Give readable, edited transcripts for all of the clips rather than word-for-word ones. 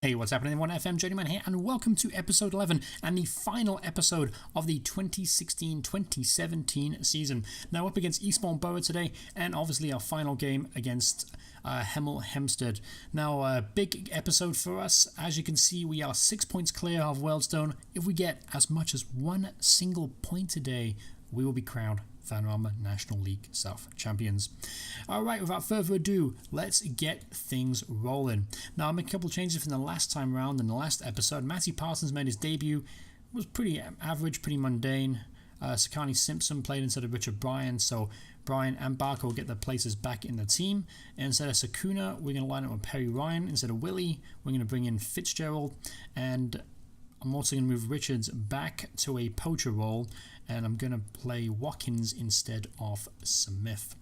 Hey, what's happening everyone? FM Journeyman here, and welcome to episode 11 and the final episode of the 2016-2017 season. Now up against Eastbourne Borough today, and obviously our final game against Hemel Hempsted. Now, a big episode for us. As you can see, we are 6 points clear of Weston. If we get as much as one single point today, we will be crowned Vanarama National League South champions. Alright, without further ado, let's get things rolling. Now, I'll make a couple of changes from the last time round. In the last episode, Matty Parsons made his debut. It was pretty average, pretty mundane. Sakani Simpson played instead of Richard Bryan, so Bryan and Barker will get their places back in the team. And instead of Sakuna, we're going to line up with Perry Ryan. Instead of Willie, we're going to bring in Fitzgerald, and I'm also going to move Richards back to a poacher role, and I'm going to play Watkins instead of Smith.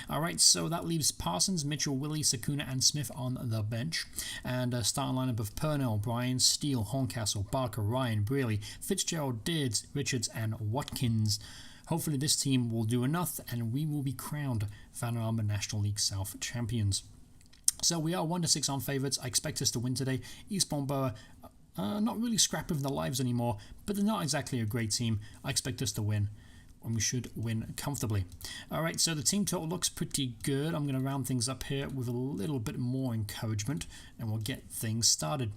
Alright, so that leaves Parsons, Mitchell, Willie, Sakuna and Smith on the bench. And a starting lineup of Purnell, Bryan, Steele, Horncastle, Barker, Ryan, Brearley, Fitzgerald, Deards, Richards and Watkins. Hopefully this team will do enough and we will be crowned Vanarama National League South champions. So we are 1-6 on favourites. I expect us to win today. Eastbourne Borough, not really scrapping for their lives anymore, but they're not exactly a great team. I expect us to win, and we should win comfortably. Alright, so the team total looks pretty good. I'm going to round things up here with a little bit more encouragement, and we'll get things started.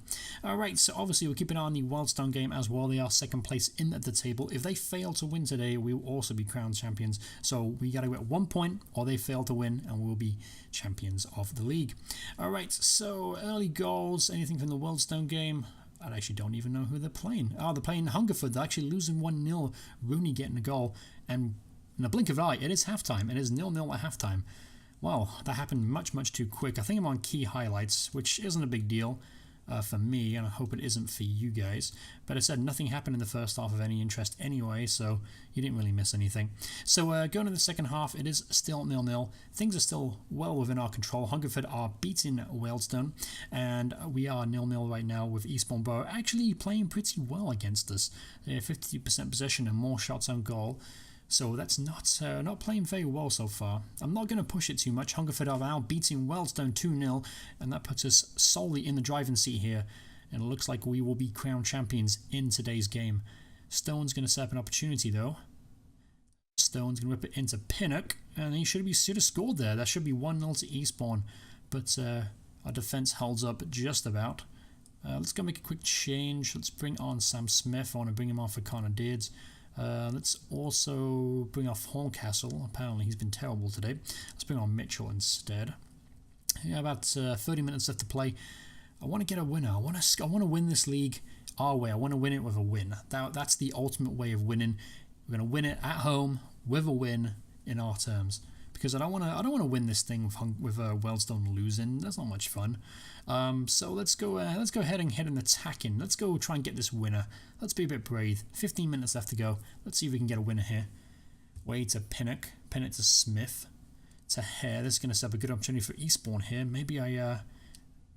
Alright, so obviously we'll keep an eye on the Wildstone game as well. They are second place in the table. If they fail to win today, we will also be crowned champions. So we got to get 1 point, or they fail to win, and we'll be champions of the league. Alright, so early goals, anything from the Wildstone game? I actually don't even know who they're playing. Oh, they're playing Hungerford. They're actually losing 1-0. Rooney getting a goal. And in a blink of an eye, it is halftime. It is 0-0 at halftime. Wow, that happened much, much too quick. I think I'm on key highlights, which isn't a big deal for me, and I hope it isn't for you guys. But I said nothing happened in the first half of any interest anyway, so you didn't really miss anything. So going to the second half, it is still 0-0. Things are still well within our control. Hungerford are beating Weston, and we are 0-0 right now with Eastbourne Borough actually playing pretty well against us. They have 50% possession and more shots on goal. So that's not playing very well so far. I'm not going to push it too much. Hungerford are now beating Weston 2-0, and that puts us solely in the driving seat here. And it looks like we will be crowned champions in today's game. Stone's going to set up an opportunity though. Stone's going to whip it into Pinnock, and he should have scored there. That should be 1-0 to Eastbourne, but our defence holds up just about. Let's go make a quick change. Let's bring on Sam Smith. I want to bring him on for Connor Deards. Let's also bring off Horncastle. Apparently he's been terrible today. Let's bring on Mitchell instead. Yeah, about 30 minutes left to play. I want to get a winner. I want to win this league our way. I want to win it with a win. That's the ultimate way of winning. We're going to win it at home with a win in our terms. Because I don't want to win this thing with Weston losing. That's not much fun. So let's go ahead and head and attack in. Let's go try and get this winner. Let's be a bit brave. 15 minutes left to go. Let's see if we can get a winner here. Way to Pinnock. Pinnock to Smith. To Hare. This is going to set up a good opportunity for Eastbourne here. Maybe I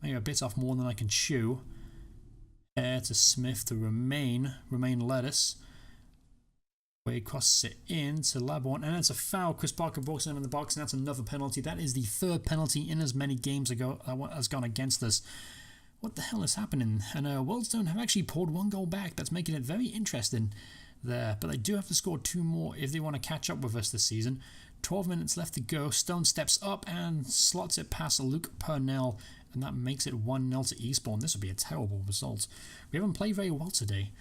bit off more than I can chew. Hare to Smith to Remain Lettuce. Way crosses it in to Laborn, and it's a foul. Chris Barker walks in the box, and that's another penalty. That is the third penalty in as many games ago that has gone against us. What the hell is happening? And Weston have actually pulled 1 goal back. That's making it very interesting there. But they do have to score 2 more if they want to catch up with us this season. 12 minutes left to go. Stone steps up and slots it past Luke Purnell, and that makes it 1-0 to Eastbourne. This would be a terrible result. We haven't played very well today.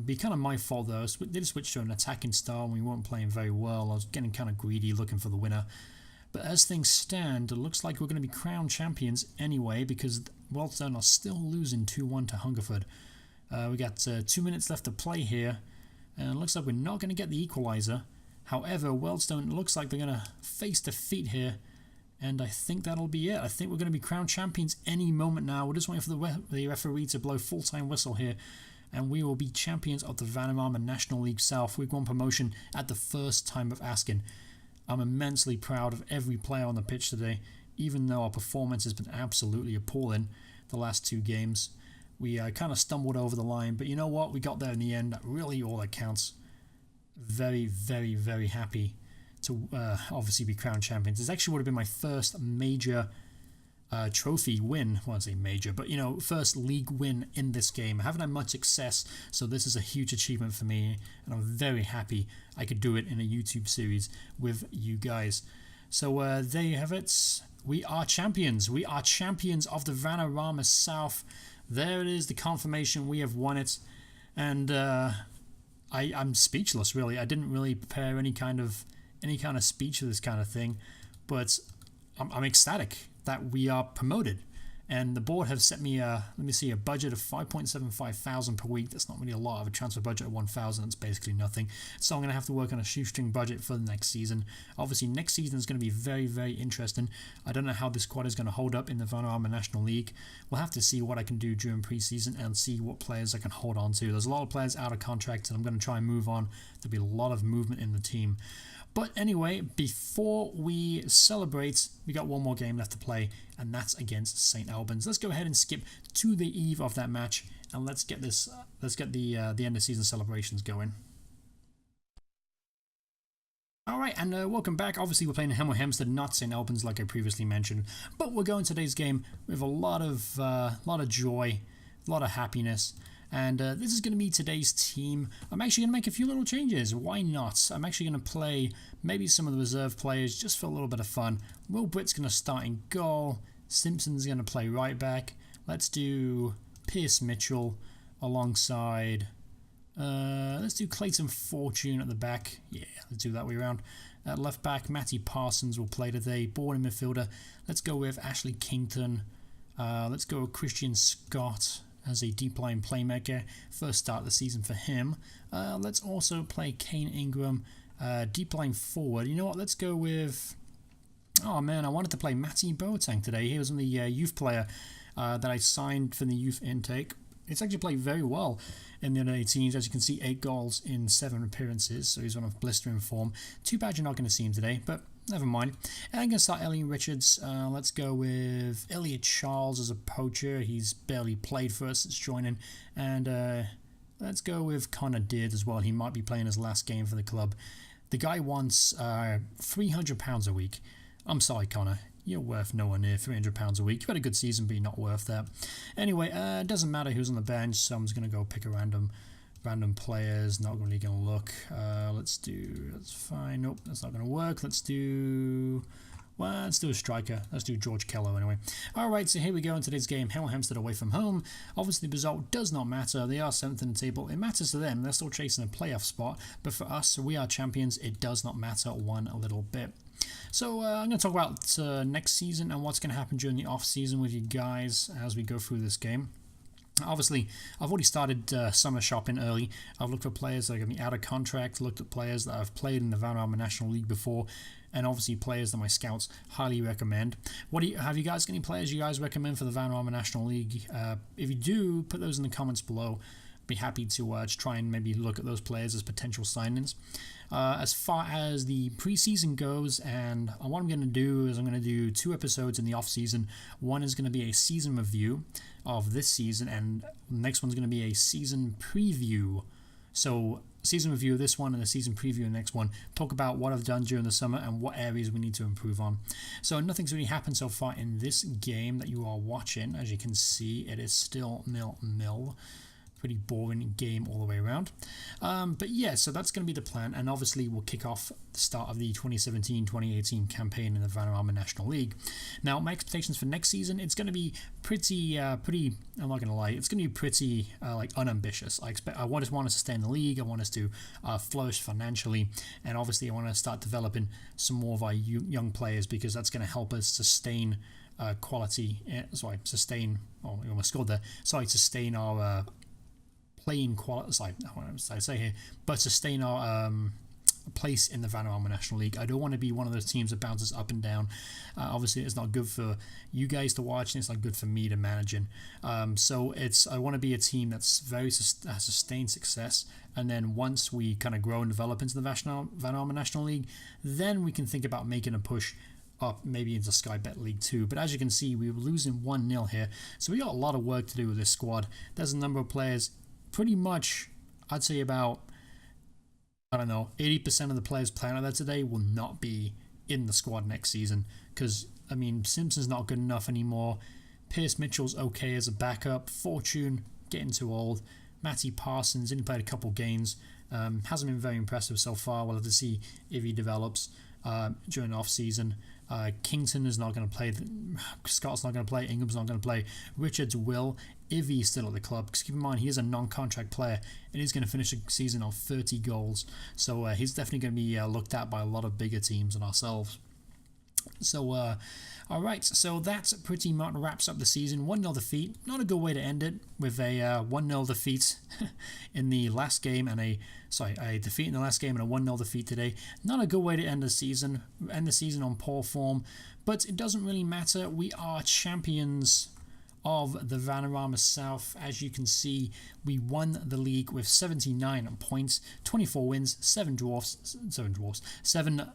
Be kind of my fault though. I did switch to an attacking style and we weren't playing very well. I was getting kind of greedy looking for the winner. But as things stand, it looks like we're going to be crowned champions anyway because Weston are still losing 2-1 to Hungerford. We got 2 minutes left to play here, and it looks like we're not going to get the equaliser. However, Weston looks like they're going to face defeat here, and I think that'll be it. I think we're going to be crowned champions any moment now. We're just waiting for the referee to blow full-time whistle here, and we will be champions of the Vanarama National League South. We've won promotion at the first time of asking. I'm immensely proud of every player on the pitch today, even though our performance has been absolutely appalling the last 2 games. We kind of stumbled over the line, but you know what? We got there in the end. That really all that counts. Very, very, very happy to obviously be crowned champions. This actually would have been my first major trophy win. Well, I say major, but you know, first league win in this game. I haven't had much success, so this is a huge achievement for me, and I'm very happy I could do it in a YouTube series with you guys. So there you have it. We are champions. We are champions of the Vanarama South. There it is, the confirmation. We have won it, and I'm speechless. Really, I didn't really prepare any kind of speech for this kind of thing, but I'm ecstatic that we are promoted. And the board have set me a budget of 5.75 thousand per week. That's not really a lot. I have a transfer budget of 1,000. It's basically nothing. So I'm going to have to work on a shoestring budget for the next season. Obviously, next season is going to be very, very interesting. I don't know how this squad is going to hold up in the Vanarama National League. We'll have to see what I can do during preseason and see what players I can hold on to. There's a lot of players out of contract, and I'm going to try and move on. There'll be a lot of movement in the team. But anyway, before we celebrate, we got one more game left to play, and that's against St. Albans. Let's go ahead and skip to the eve of that match, and let's get the end of season celebrations going. Alright, and welcome back. Obviously, we're playing Hemel, Hempsted, not St. Albans, like I previously mentioned. But we're going today's game with a lot of joy, a lot of happiness. And this is going to be today's team. I'm actually going to make a few little changes. Why not? I'm actually going to play maybe some of the reserve players just for a little bit of fun. Will Britt's going to start in goal. Simpson's going to play right back. Let's do Pierce Mitchell alongside... let's do Clayton Fortune at the back. Yeah, let's do that way around. At left back, Matty Parsons will play today. Bourne midfielder. Let's go with Ashley Kington. Let's go with Christian Scott as a deep line playmaker. First start of the season for him. Let's also play Kane Ingram, deep line forward. You know what? Let's go with... Oh man, I wanted to play Matty Boateng today. He was the youth player that I signed for the youth intake. It's actually played very well in the under-18s. As you can see, 8 goals in 7 appearances, so he's on a blistering form. Too bad you're not going to see him today, but never mind. And I'm going to start Elliot Richards. Let's go with Elliot Charles as a poacher. He's barely played for us. It's joining. And let's go with Connor Deard as well. He might be playing his last game for the club. The guy wants £300 a week. I'm sorry, Connor. You're worth nowhere near £300 a week. You've had a good season, but you're not worth that. Anyway, it doesn't matter who's on the bench, so I'm just going to go pick a random players. Not really going to look. That's fine. Nope, that's not going to work. Let's do a striker. Let's do George Kello anyway. Alright, so here we go in today's game. Hemel Hempsted away from home. Obviously, the result does not matter. They are 7th in the table. It matters to them. They're still chasing a playoff spot. But for us, we are champions. It does not matter one little bit. So I'm going to talk about next season and what's going to happen during the off-season with you guys as we go through this game. Obviously, I've already started summer shopping early. I've looked for players that are going to be out of contract, looked at players that I've played in the Vanarama National League before, and obviously players that my scouts highly recommend. Have you guys got any players you guys recommend for the Vanarama National League? If you do, put those in the comments below. Be happy to try and maybe look at those players as potential signings. As far as the preseason goes, and what I'm going to do is I'm going to do 2 episodes in the off-season. One is going to be a season review of this season, and the next one's going to be a season preview. So, season review of this one and a season preview of the next one. Talk about what I've done during the summer and what areas we need to improve on. So, nothing's really happened so far in this game that you are watching. As you can see, it is still 0-0. Pretty boring game all the way around. But yeah, so that's going to be the plan, and obviously we'll kick off the start of the 2017-2018 campaign in the Vanarama National League. Now, my expectations for next season, it's going to be pretty, I'm not going to lie, it's going to be pretty unambitious. I just want us to stay in the league. I want us to flourish financially, and obviously I want to start developing some more of our young players, because that's going to help us sustain sustain our playing quality. Sorry, what was I say here? But sustain our place in the Vanarama National League. I don't want to be one of those teams that bounces up and down. Obviously, it's not good for you guys to watch, and it's not good for me to manage in. So I want to be a team that's very sustained success. And then once we kind of grow and develop into the Vanarama National League, then we can think about making a push up maybe into Sky Bet League 2. But as you can see, we were losing 1-0 here. So we got a lot of work to do with this squad. There's a number of players, pretty much, I'd say about, 80% of the players playing out there today will not be in the squad next season, because I mean, Simpson's not good enough anymore. Pierce Mitchell's okay as a backup. Fortune, getting too old. Matty Parsons only played a couple games. Hasn't been very impressive so far. We'll have to see if he develops during the off-season. Kington is not going to play. Scott's not going to play. Ingram's not going to play. Richards will, if he's still at the club. Because keep in mind, he is a non-contract player and he's going to finish the season on 30 goals. So he's definitely going to be looked at by a lot of bigger teams than ourselves. So, alright, so that pretty much wraps up the season. 1-0 defeat. Not a good way to end it, with a 1-0 defeat in the last game and a defeat in the last game and a 1-0 defeat today. Not a good way to end the season on poor form, but it doesn't really matter. We are champions of the Vanarama South. As you can see, we won the league with 79 points, 24 wins, 7 draws, 11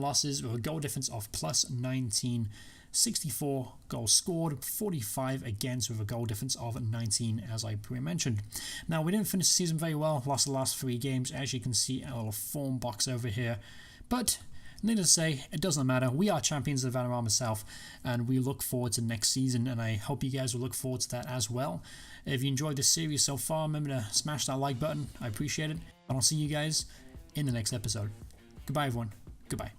losses with a goal difference of plus 19, 64 goals scored, 45 against with a goal difference of 19, as I pre-mentioned. Now, we didn't finish the season very well, lost the last 3 games, as you can see, a little form box over here, but needless to say, it doesn't matter. We are champions of the Vanarama South, and we look forward to next season, and I hope you guys will look forward to that as well. If you enjoyed this series so far, remember to smash that like button. I appreciate it, and I'll see you guys in the next episode. Goodbye, everyone. Goodbye.